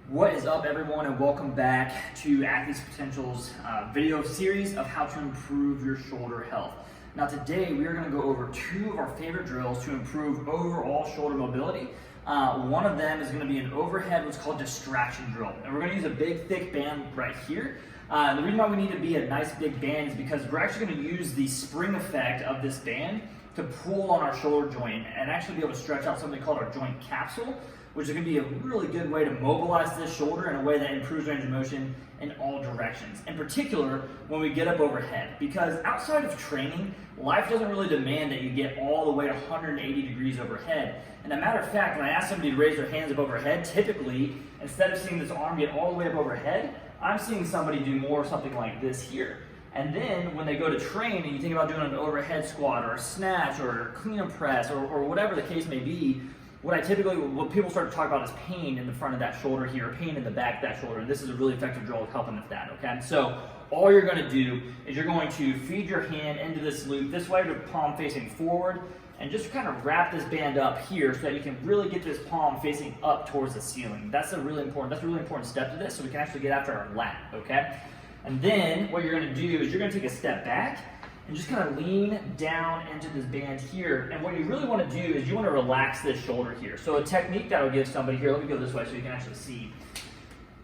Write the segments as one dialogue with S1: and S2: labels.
S1: What is up, everyone, and welcome back to Athletes Potential's video series of how to improve your shoulder health. Now today we are going to go over two of our favorite drills to improve overall shoulder mobility. One of them is going to be an overhead, what's called distraction drill. And we're going to use a big thick band right here. The reason why we need to be a nice big band is because we're actually going to use the spring effect of this band to pull on our shoulder joint and actually be able to stretch out something called our joint capsule, which is going to be a really good way to mobilize this shoulder in a way that improves range of motion in all directions. In particular, when we get up overhead, because outside of training, life doesn't really demand that you get all the way to 180 degrees overhead. And a matter of fact, when I ask somebody to raise their hands up overhead, typically, instead of seeing this arm get all the way up overhead, I'm seeing somebody do more something like this here. And then when they go to train and you think about doing an overhead squat or a snatch or a clean and press or whatever the case may be, what people start to talk about is pain in the front of that shoulder here, pain in the back of that shoulder, and this is a really effective drill of helping with that, okay? So all you're gonna do is you're going to feed your hand into this loop, this way, with palm facing forward, and just kind of wrap this band up here so that you can really get this palm facing up towards the ceiling. That's a really important step to this, so we can actually get after our lat, okay? And then what you're gonna do is you're gonna take a step back and just kind of lean down into this band here. And what you really want to do is you want to relax this shoulder here. So a technique that'll give somebody here, let me go this way so you can actually see.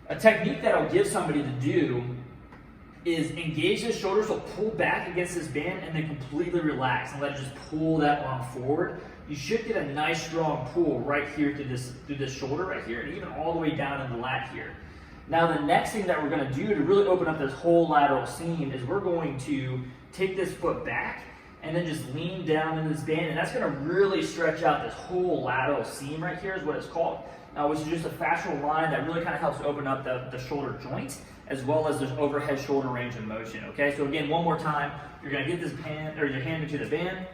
S1: A technique that'll give somebody to do is engage this shoulder, so pull back against this band and then completely relax and let it just pull that arm forward. You should get a nice strong pull right here through this shoulder right here, and even all the way down in the lat here. Now the next thing that we're going to do to really open up this whole lateral seam is we're going to take this foot back and then just lean down in this band, and that's going to really stretch out this whole lateral seam right here is what it's called, which is just a fascial line that really kind of helps open up the shoulder joint as well as this overhead shoulder range of motion. Okay, so again, one more time, you're going to get this hand or your hand into the band,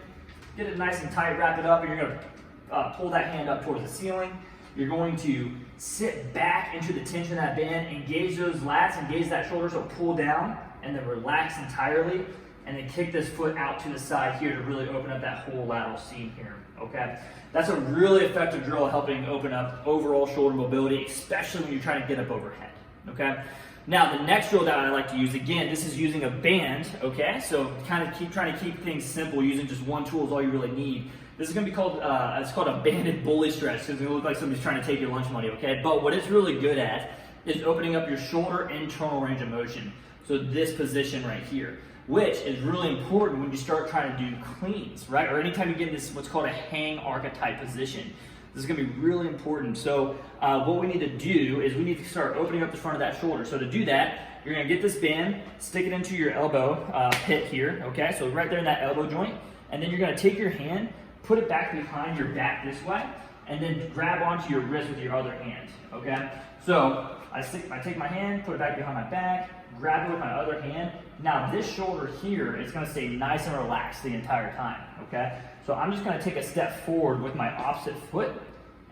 S1: get it nice and tight, wrap it up, and you're going to pull that hand up towards the ceiling. You're going to sit back into the tension of that band, engage those lats, engage that shoulder, so pull down, and then relax entirely, and then kick this foot out to the side here to really open up that whole lateral seam here, okay? That's a really effective drill helping open up overall shoulder mobility, especially when you're trying to get up overhead, okay? Now, the next drill that I like to use, again, this is using a band, okay? So kind of trying to keep things simple, using just one tool is all you really need. This is going to be called, it's called a banded bully stretch because it looks like somebody's trying to take your lunch money, okay? But what it's really good at is opening up your shoulder internal range of motion. So this position right here, which is really important when you start trying to do cleans, right? Or anytime you get in this, what's called a hang archetype position. This is going to be really important. So what we need to do is we need to start opening up the front of that shoulder. So to do that, you're going to get this band, stick it into your elbow pit here, okay? So right there in that elbow joint. And then you're going to take your hand, put it back behind your back this way, and then grab onto your wrist with your other hand, okay? So I take my hand, put it back behind my back, grab it with my other hand. Now this shoulder here is going to stay nice and relaxed the entire time, okay? So I'm just going to take a step forward with my opposite foot,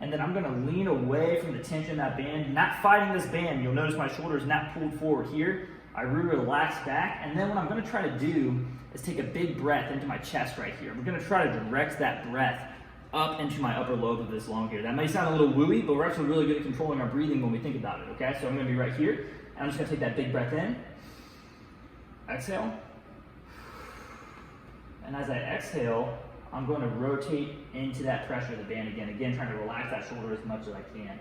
S1: and then I'm going to lean away from the tension of that band, not fighting this band. You'll notice my shoulder is not pulled forward here. I really relax back, and then what I'm going to try to do is take a big breath into my chest right here. We're going to try to direct that breath up into my upper lobe of this lung here. That may sound a little wooey, but we're actually really good at controlling our breathing when we think about it, okay? So I'm going to be right here, and I'm just going to take that big breath in, exhale, and as I exhale, I'm going to rotate into that pressure of the band again, trying to relax that shoulder as much as I can,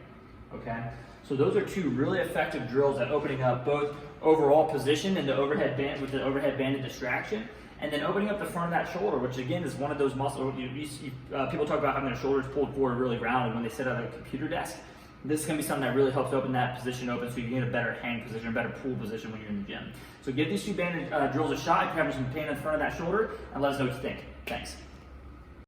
S1: okay? So those are two really effective drills at opening up both overall position in the overhead band with the overhead banded distraction, and then opening up the front of that shoulder, which again is one of those muscles. People talk about having their shoulders pulled forward really rounded when they sit at a computer desk. This is going to be something that really helps open that position open so you can get a better hang position, a better pull position when you're in the gym. So give these two banded drills a shot if you're having some pain in the front of that shoulder, and let us know what you think. Thanks.